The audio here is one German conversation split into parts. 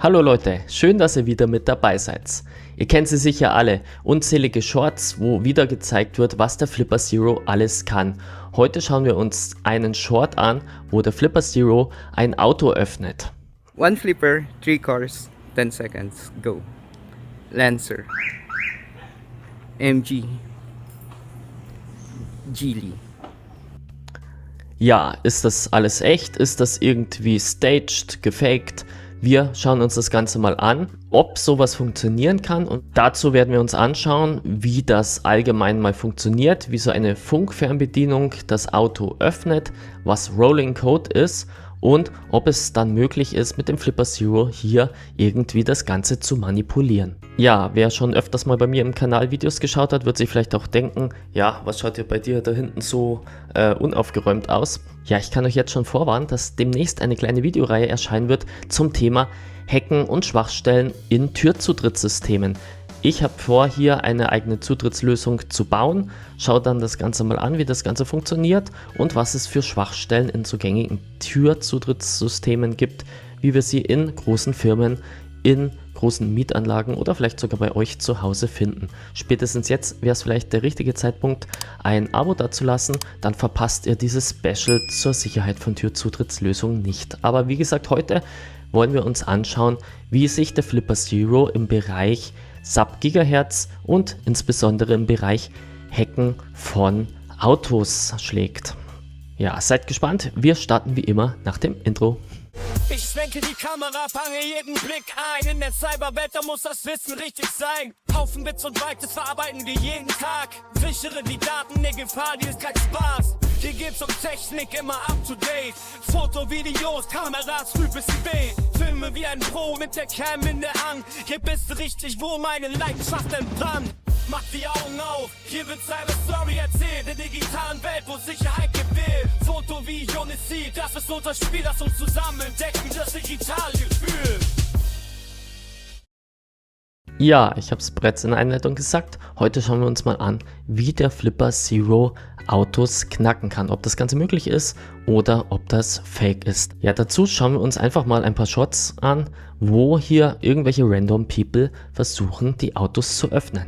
Hallo Leute, schön, dass ihr wieder mit dabei seid. Ihr kennt sie sicher alle, unzählige Shorts, wo wieder gezeigt wird, was der Flipper Zero alles kann. Heute schauen wir uns einen Short an, wo der Flipper Zero ein Auto öffnet. One flipper, 3 cars, 10 seconds, go. Lancer, MG, Geely. Ja, ist das alles echt? Ist das irgendwie staged, gefaked? Wir schauen uns das Ganze mal an, ob sowas funktionieren kann, und dazu werden wir uns anschauen, wie das allgemein mal funktioniert, wie so eine Funkfernbedienung das Auto öffnet, was Rolling Code ist und ob es dann möglich ist, mit dem Flipper Zero hier irgendwie das Ganze zu manipulieren. Ja, wer schon öfters mal bei mir im Kanal Videos geschaut hat, wird sich vielleicht auch denken, ja, was schaut hier bei dir da hinten so unaufgeräumt aus? Ja, ich kann euch jetzt schon vorwarnen, dass demnächst eine kleine Videoreihe erscheinen wird zum Thema Hacken und Schwachstellen in Türzutrittssystemen. Ich habe vor, hier eine eigene Zutrittslösung zu bauen. Schau dann das Ganze mal an, wie das Ganze funktioniert und was es für Schwachstellen in so gängigen Türzutrittssystemen gibt, wie wir sie in großen Firmen, in großen Mietanlagen oder vielleicht sogar bei euch zu Hause finden. Spätestens jetzt wäre es vielleicht der richtige Zeitpunkt, ein Abo dazulassen, dann verpasst ihr dieses Special zur Sicherheit von Türzutrittslösungen nicht. Aber wie gesagt, heute wollen wir uns anschauen, wie sich der Flipper Zero im Bereich Sub-Gigahertz und insbesondere im Bereich Hacken von Autos schlägt. Ja, seid gespannt, wir starten wie immer nach dem Intro. Ich schwenke die Kamera, fange jeden Blick ein. In der Cyberwelt, da muss das Wissen richtig sein. Haufen Bits und Bytes, das verarbeiten wir jeden Tag. Sichere die Daten, ne Gefahr, die ist kein Spaß. Hier geht's um Technik, immer up to date. Foto, Videos, Kameras, früh bis spät. Filme wie ein Pro mit der Cam in der Hand. Hier bist du richtig, wo meine Leidenschaft entbrannt. Mach die Augen auf, hier wird seine Story erzählt. In der digitalen Welt, wo Sicherheit gewählt. Foto, Video, ne Ziel, das ist unser Spiel, das uns zusammen entdecken, das digitale Gefühl. Ja, ich habe es bereits in der Einleitung gesagt. Heute schauen wir uns mal an, wie der Flipper Zero Autos knacken kann. Ob das Ganze möglich ist oder ob das Fake ist. Ja, dazu schauen wir uns einfach mal ein paar Shots an, wo hier irgendwelche random People versuchen, die Autos zu öffnen.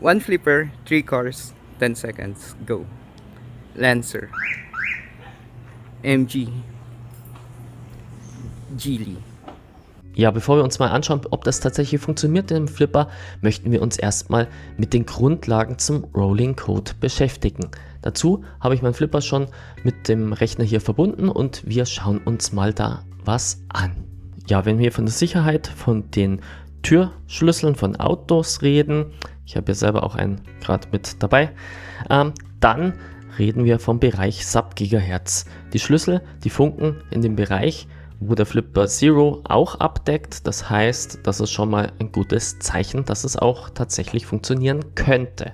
One flipper, 3 cars, 10 seconds, go. Lancer, MG, Geely. Ja, bevor wir uns mal anschauen, ob das tatsächlich funktioniert im Flipper, möchten wir uns erstmal mit den Grundlagen zum Rolling Code beschäftigen. Dazu habe ich meinen Flipper schon mit dem Rechner hier verbunden und wir schauen uns mal da was an. Ja, wenn wir von der Sicherheit von den Türschlüsseln von Autos reden, ich habe hier selber auch einen gerade mit dabei, dann reden wir vom Bereich Sub-Gigahertz. Die Schlüssel, die funken in dem Bereich, wo der Flipper Zero auch abdeckt. Das heißt, das ist schon mal ein gutes Zeichen, dass es auch tatsächlich funktionieren könnte.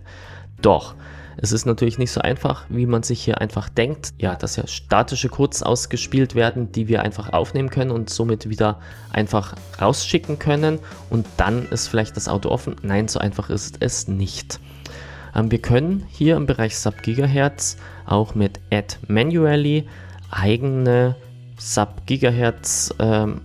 Doch, es ist natürlich nicht so einfach, wie man sich hier einfach denkt. Ja, dass ja statische Codes ausgespielt werden, die wir einfach aufnehmen können und somit wieder einfach rausschicken können. Und dann ist vielleicht das Auto offen. Nein, so einfach ist es nicht. Wir können hier im Bereich Sub-Gigahertz auch mit Add Manually eigene Sub-Gigahertz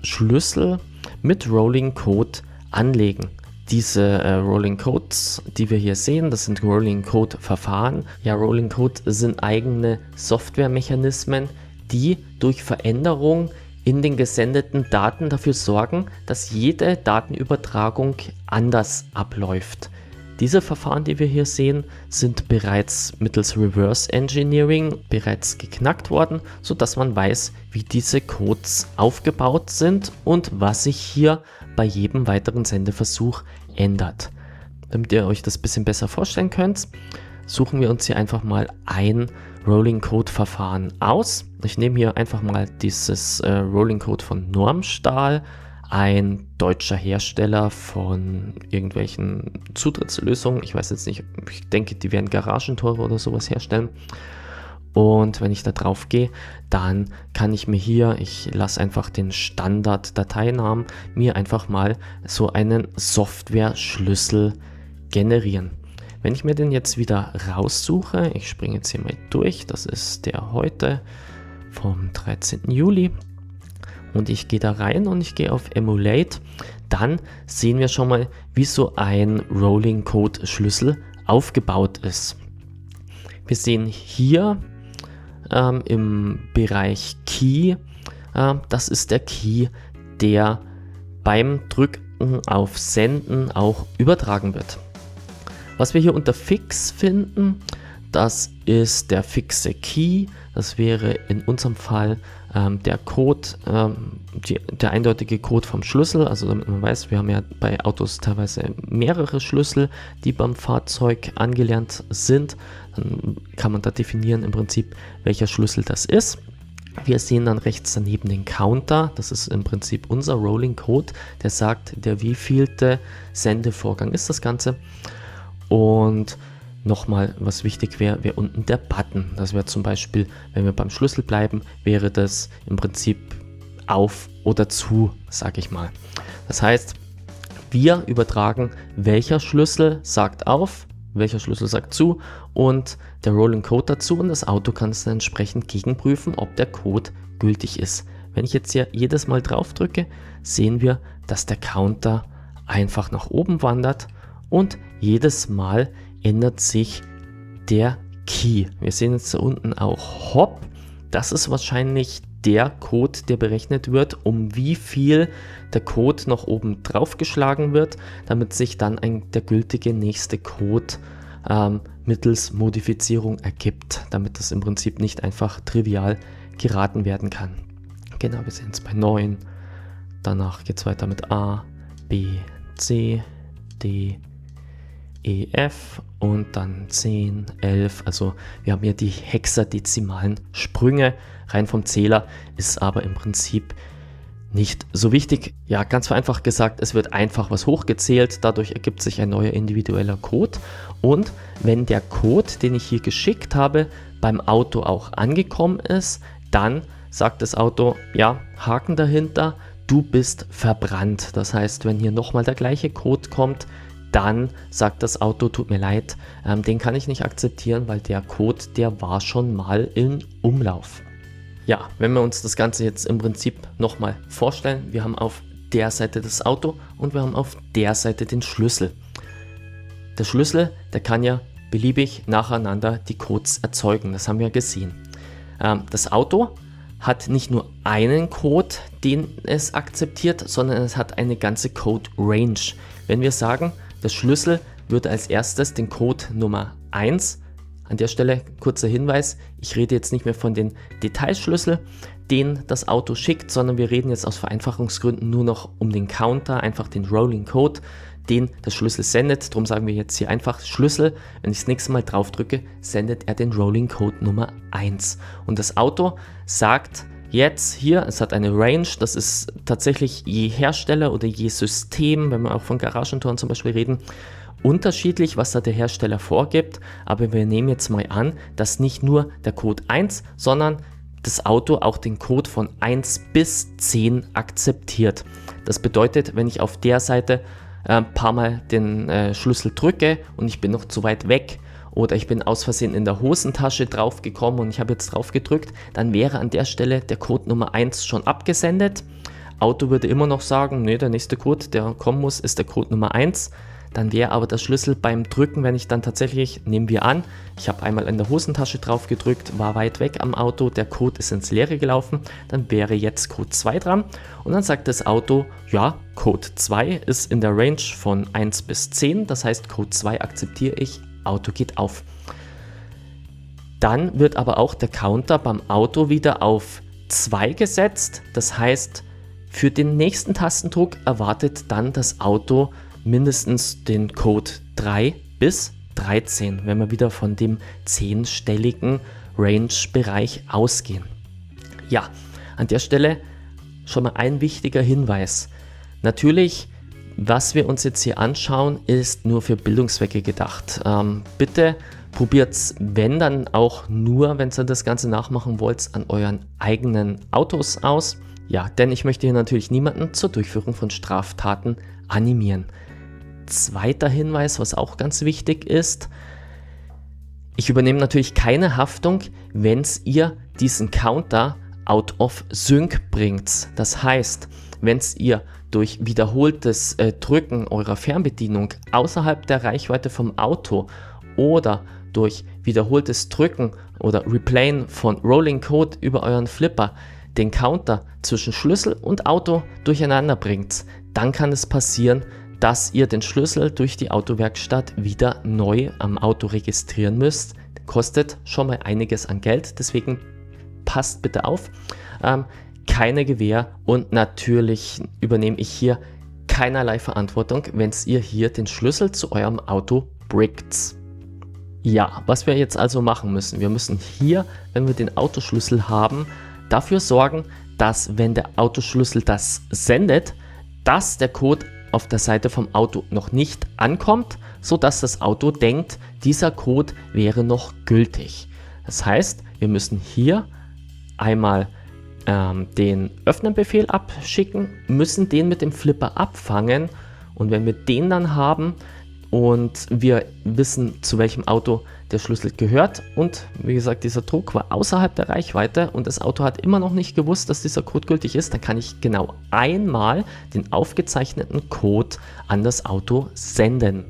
Schlüssel mit Rolling Code anlegen. Diese Rolling Codes, die wir hier sehen, das sind Rolling Code Verfahren. Ja, Rolling Code sind eigene Softwaremechanismen, die durch Veränderung in den gesendeten Daten dafür sorgen, dass jede Datenübertragung anders abläuft. Diese Verfahren, die wir hier sehen, sind bereits mittels Reverse Engineering bereits geknackt worden, sodass man weiß, wie diese Codes aufgebaut sind und was sich hier bei jedem weiteren Sendeversuch ändert. Damit ihr euch das ein bisschen besser vorstellen könnt, suchen wir uns hier einfach mal ein Rolling Code Verfahren aus. Ich nehme hier einfach mal dieses Rolling Code von Normstahl, ein deutscher Hersteller von irgendwelchen Zutrittslösungen. Ich weiß jetzt nicht, ich denke, die werden Garagentore oder sowas herstellen. Und wenn ich da drauf gehe, dann kann ich mir hier, ich lasse einfach den Standard-Dateinamen, mir einfach mal so einen Software-Schlüssel generieren. Wenn ich mir den jetzt wieder raussuche, ich springe jetzt hier mal durch, das ist der heute vom 13. Juli und ich gehe da rein und ich gehe auf Emulate, dann sehen wir schon mal, wie so ein Rolling Code Schlüssel aufgebaut ist. Wir sehen hier im Bereich Key, das ist der Key, der beim Drücken auf Senden auch übertragen wird. Was wir hier unter Fix finden, das ist der fixe Key. Das wäre in unserem Fall der Code, der eindeutige Code vom Schlüssel. Also damit man weiß, wir haben ja bei Autos teilweise mehrere Schlüssel, die beim Fahrzeug angelernt sind. Dann kann man da definieren im Prinzip, welcher Schlüssel das ist. Wir sehen dann rechts daneben den Counter, das ist im Prinzip unser Rolling Code, der sagt, der wievielte Sendevorgang ist das Ganze. Und nochmal, was wichtig wäre, wäre unten der Button. Das wäre zum Beispiel, wenn wir beim Schlüssel bleiben, wäre das im Prinzip auf oder zu, sage ich mal. Das heißt, wir übertragen, welcher Schlüssel sagt auf, welcher Schlüssel sagt zu und der Rolling Code dazu und das Auto kann es dann entsprechend gegenprüfen, ob der Code gültig ist. Wenn ich jetzt hier jedes Mal drauf drücke, sehen wir, dass der Counter einfach nach oben wandert und jedes Mal ändert sich der Key. Wir sehen jetzt da unten auch Hop. Das ist wahrscheinlich der Code, der berechnet wird, um wie viel der Code noch oben drauf geschlagen wird, damit sich dann der gültige nächste Code mittels Modifizierung ergibt, damit das im Prinzip nicht einfach trivial geraten werden kann. Genau, wir sind jetzt bei 9, danach geht es weiter mit A, B, C, D, E, F und dann 10, 11, also wir haben hier die hexadezimalen Sprünge, rein vom Zähler, ist aber im Prinzip nicht so wichtig. Ja, ganz vereinfacht gesagt, es wird einfach was hochgezählt, dadurch ergibt sich ein neuer individueller Code und wenn der Code, den ich hier geschickt habe, beim Auto auch angekommen ist, dann sagt das Auto, ja, Haken dahinter, du bist verbrannt. Das heißt, wenn hier nochmal der gleiche Code kommt, dann sagt das Auto, tut mir leid, den kann ich nicht akzeptieren, weil der Code, der war schon mal in Umlauf. Ja, wenn wir uns das Ganze jetzt im Prinzip nochmal vorstellen, wir haben auf der Seite das Auto und wir haben auf der Seite den Schlüssel. Der Schlüssel, der kann ja beliebig nacheinander die Codes erzeugen, das haben wir gesehen. Das Auto hat nicht nur einen Code, den es akzeptiert, sondern es hat eine ganze Code Range. Wenn wir sagen, der Schlüssel würde als erstes den Code Nummer 1, an der Stelle kurzer Hinweis, ich rede jetzt nicht mehr von den Detailschlüssel, den das Auto schickt, sondern wir reden jetzt aus Vereinfachungsgründen nur noch um den Counter, einfach den Rolling Code, den der Schlüssel sendet. Darum sagen wir jetzt hier einfach Schlüssel. Wenn ich das nächste Mal drauf drücke, sendet er den Rolling Code Nummer 1. Und das Auto sagt jetzt hier, es hat eine Range, das ist tatsächlich je Hersteller oder je System, wenn wir auch von Garagentoren zum Beispiel reden, unterschiedlich, was da der Hersteller vorgibt, aber wir nehmen jetzt mal an, dass nicht nur der Code 1, sondern das Auto auch den Code von 1 bis 10 akzeptiert. Das bedeutet, wenn ich auf der Seite ein paar Mal den Schlüssel drücke und ich bin noch zu weit weg oder ich bin aus Versehen in der Hosentasche drauf gekommen und ich habe jetzt drauf gedrückt, dann wäre an der Stelle der Code Nummer 1 schon abgesendet. Auto würde immer noch sagen, nee, der nächste Code, der kommen muss, ist der Code Nummer 1. Dann wäre aber der Schlüssel beim Drücken, wenn ich dann tatsächlich, nehmen wir an, ich habe einmal in der Hosentasche drauf gedrückt, war weit weg am Auto, der Code ist ins Leere gelaufen, dann wäre jetzt Code 2 dran und dann sagt das Auto, ja, Code 2 ist in der Range von 1 bis 10, das heißt Code 2 akzeptiere ich, Auto geht auf. Dann wird aber auch der Counter beim Auto wieder auf 2 gesetzt, das heißt, für den nächsten Tastendruck erwartet dann das Auto mindestens den Code 3 bis 13, wenn wir wieder von dem 10-stelligen Range-Bereich ausgehen. Ja, an der Stelle schon mal ein wichtiger Hinweis. Natürlich, was wir uns jetzt hier anschauen, ist nur für Bildungszwecke gedacht. Bitte probiert es, wenn dann auch nur, wenn ihr das Ganze nachmachen wollt, an euren eigenen Autos aus. Ja, denn ich möchte hier natürlich niemanden zur Durchführung von Straftaten animieren. zweiter Hinweis, was auch ganz wichtig ist: Ich übernehme natürlich keine Haftung, wenn ihr diesen Counter out of sync bringt. Das heißt, wenn ihr durch wiederholtes Drücken eurer Fernbedienung außerhalb der Reichweite vom Auto oder durch wiederholtes Drücken oder Replayen von Rolling Code über euren Flipper den Counter zwischen Schlüssel und Auto durcheinander bringt, dann kann es passieren, dass ihr den Schlüssel durch die Autowerkstatt wieder neu am Auto registrieren müsst. Kostet schon mal einiges an Geld, deswegen passt bitte auf. Keine Gewähr, und natürlich übernehme ich hier keinerlei Verantwortung, wenn ihr hier den Schlüssel zu eurem Auto brickt. Ja, was wir jetzt also machen müssen: Wir müssen hier, wenn wir den Autoschlüssel haben, dafür sorgen, dass, wenn der Autoschlüssel das sendet, dass der Code auf der Seite vom Auto noch nicht ankommt, sodass das Auto denkt, dieser Code wäre noch gültig. Das heißt, wir müssen hier einmal den Öffnen-Befehl abschicken, müssen den mit dem Flipper abfangen, und wenn wir den dann haben und wir wissen, zu welchem Auto der Schlüssel gehört, und wie gesagt, dieser Druck war außerhalb der Reichweite und das Auto hat immer noch nicht gewusst, dass dieser Code gültig ist, dann kann ich genau einmal den aufgezeichneten Code an das Auto senden.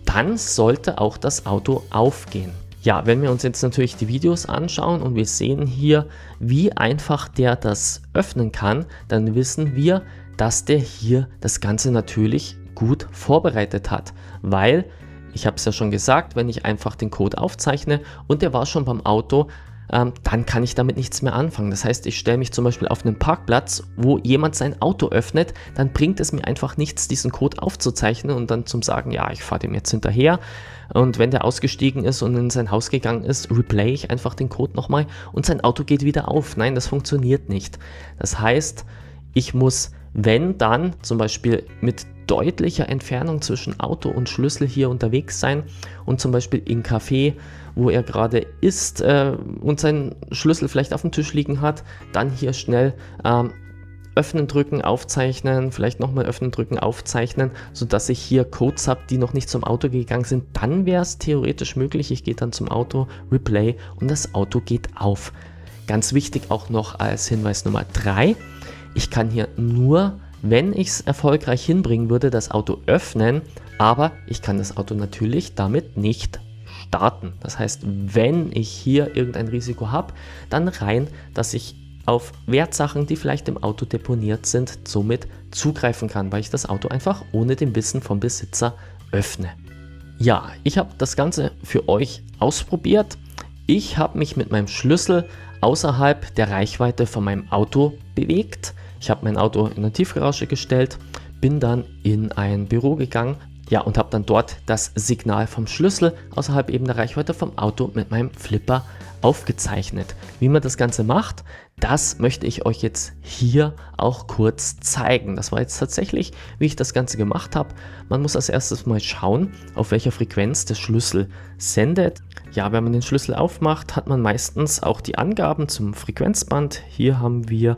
Dann sollte auch das Auto aufgehen. Ja, wenn wir uns jetzt natürlich die Videos anschauen und wir sehen hier, wie einfach der das öffnen kann, dann wissen wir, dass der hier das Ganze natürlich gut vorbereitet hat, weil, ich habe es ja schon gesagt, wenn ich einfach den Code aufzeichne und der war schon beim Auto, dann kann ich damit nichts mehr anfangen. Das heißt, ich stelle mich zum Beispiel auf einen Parkplatz, wo jemand sein Auto öffnet, dann bringt es mir einfach nichts, diesen Code aufzuzeichnen und dann zum sagen, ja, ich fahre dem jetzt hinterher, und wenn der ausgestiegen ist und in sein Haus gegangen ist, replay ich einfach den Code nochmal und sein Auto geht wieder auf. Nein, das funktioniert nicht. Das heißt, ich muss, wenn dann, zum Beispiel mit deutlicher Entfernung zwischen Auto und Schlüssel hier unterwegs sein und zum Beispiel in Café, wo er gerade ist und seinen Schlüssel vielleicht auf dem Tisch liegen hat, dann hier schnell öffnen, drücken, aufzeichnen, vielleicht nochmal öffnen, drücken, aufzeichnen, sodass ich hier Codes habe, die noch nicht zum Auto gegangen sind. Dann wäre es theoretisch möglich, ich gehe dann zum Auto, replay und das Auto geht auf. Ganz wichtig auch noch als Hinweis Nummer 3, ich kann hier nur, wenn ich es erfolgreich hinbringen würde, das Auto öffnen, aber ich kann das Auto natürlich damit nicht starten. Das heißt, wenn ich hier irgendein Risiko habe, dann rein, dass ich auf Wertsachen, die vielleicht im Auto deponiert sind, somit zugreifen kann, weil ich das Auto einfach ohne dem Wissen vom Besitzer öffne. Ja, ich habe das Ganze für euch ausprobiert. Ich habe mich mit meinem Schlüssel außerhalb der Reichweite von meinem Auto bewegt. Ich habe mein Auto in eine Tiefgarage gestellt, bin dann in ein Büro gegangen, ja, und habe dann dort das Signal vom Schlüssel außerhalb eben der Reichweite vom Auto mit meinem Flipper aufgezeichnet. Wie man das Ganze macht, das möchte ich euch jetzt hier auch kurz zeigen. Das war jetzt tatsächlich, wie ich das Ganze gemacht habe. Man muss als erstes mal schauen, auf welcher Frequenz der Schlüssel sendet. Ja, wenn man den Schlüssel aufmacht, hat man meistens auch die Angaben zum Frequenzband. Hier haben wir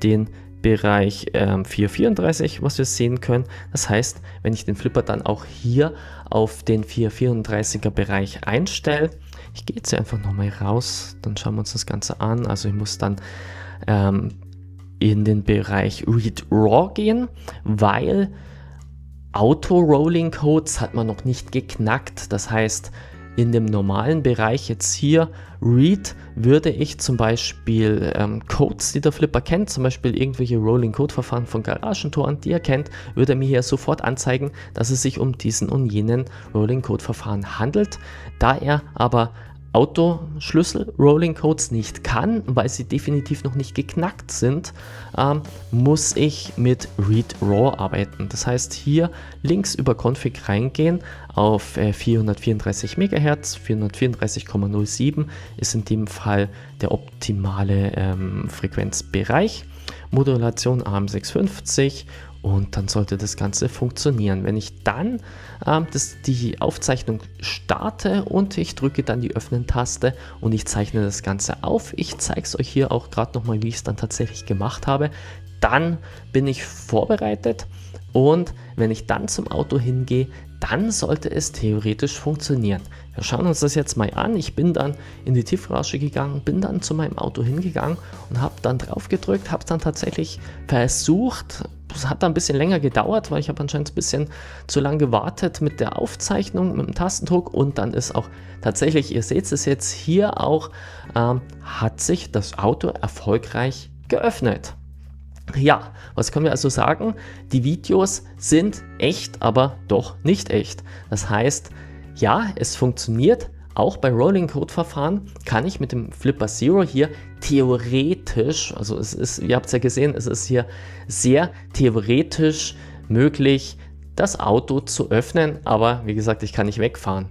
den Bereich 434, was wir sehen können. Das heißt, wenn ich den Flipper dann auch hier auf den 434er Bereich einstelle, ich gehe jetzt hier einfach nochmal raus, dann schauen wir uns das Ganze an. Also ich muss dann in den Bereich Read Raw gehen, weil Auto-Rolling Codes hat man noch nicht geknackt. Das heißt, in dem normalen Bereich jetzt hier Read würde ich zum Beispiel Codes, die der Flipper kennt, zum Beispiel irgendwelche Rolling Code Verfahren von Garagentoren, die er kennt, würde er mir hier sofort anzeigen, dass es sich um diesen und jenen Rolling Code Verfahren handelt. Da er aber Autoschlüssel Rolling Codes nicht kann, weil sie definitiv noch nicht geknackt sind, muss ich mit Read Raw arbeiten. Das heißt, hier links über Config reingehen auf 434 MHz, 434,07 ist in dem Fall der optimale Frequenzbereich, Modulation AM650, und dann sollte das Ganze funktionieren. Wenn ich dann die Aufzeichnung starte und ich drücke dann die Öffnen-Taste und ich zeichne das Ganze auf, ich zeige es euch hier auch gerade nochmal, wie ich es dann tatsächlich gemacht habe, dann bin ich vorbereitet und wenn ich dann zum Auto hingehe, dann sollte es theoretisch funktionieren. Wir schauen uns das jetzt mal an. Ich bin dann in die Tiefgarage gegangen, bin dann zu meinem Auto hingegangen und habe dann drauf gedrückt, habe es dann tatsächlich versucht. Es hat dann ein bisschen länger gedauert, weil ich habe anscheinend ein bisschen zu lange gewartet mit der Aufzeichnung, mit dem Tastendruck und dann ist auch tatsächlich, ihr seht es jetzt hier auch, hat sich das Auto erfolgreich geöffnet. Ja, was können wir also sagen? Die Videos sind echt, aber doch nicht echt. Das heißt, ja, es funktioniert. Auch bei Rolling Code Verfahren kann ich mit dem Flipper Zero hier theoretisch, also es ist, ihr habt es ja gesehen, es ist hier sehr theoretisch möglich, das Auto zu öffnen, aber wie gesagt, ich kann nicht wegfahren.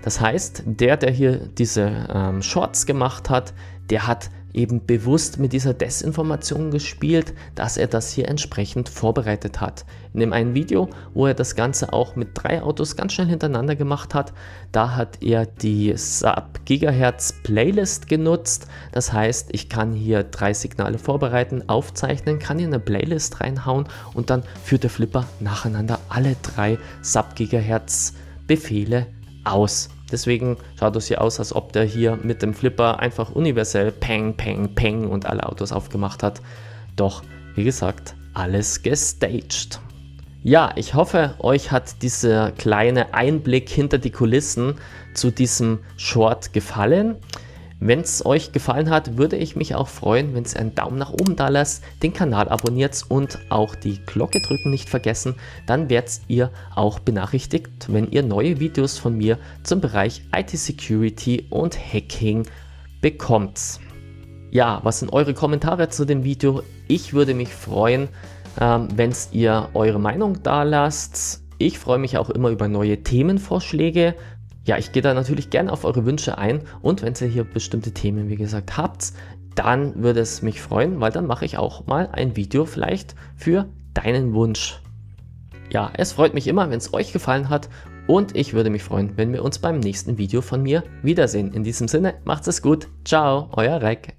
Das heißt, der hier diese Shorts gemacht hat, der hat eben bewusst mit dieser Desinformation gespielt, dass er das hier entsprechend vorbereitet hat. In dem einen Video, wo er das Ganze auch mit 3 Autos ganz schnell hintereinander gemacht hat, da hat er die Sub-Gigahertz Playlist genutzt. Das heißt, ich kann hier 3 Signale vorbereiten, aufzeichnen, kann hier eine Playlist reinhauen und dann führt der Flipper nacheinander alle 3 Sub-Gigahertz Befehle aus. Deswegen schaut es hier aus, als ob der hier mit dem Flipper einfach universell Peng, Peng, Peng und alle Autos aufgemacht hat. Doch, wie gesagt, alles gestaged. Ja, ich hoffe, euch hat dieser kleine Einblick hinter die Kulissen zu diesem Short gefallen. Wenn es euch gefallen hat, würde ich mich auch freuen, wenn ihr einen Daumen nach oben da lasst, den Kanal abonniert und auch die Glocke drücken nicht vergessen. Dann werdet ihr auch benachrichtigt, wenn ihr neue Videos von mir zum Bereich IT-Security und Hacking bekommt. Ja, was sind eure Kommentare zu dem Video? Ich würde mich freuen, wenn ihr eure Meinung da lasst. Ich freue mich auch immer über neue Themenvorschläge. Ja, ich gehe da natürlich gerne auf eure Wünsche ein und wenn ihr hier bestimmte Themen, wie gesagt, habt, dann würde es mich freuen, weil dann mache ich auch mal ein Video vielleicht für deinen Wunsch. Ja, es freut mich immer, wenn es euch gefallen hat und ich würde mich freuen, wenn wir uns beim nächsten Video von mir wiedersehen. In diesem Sinne, macht's es gut. Ciao, euer Rek.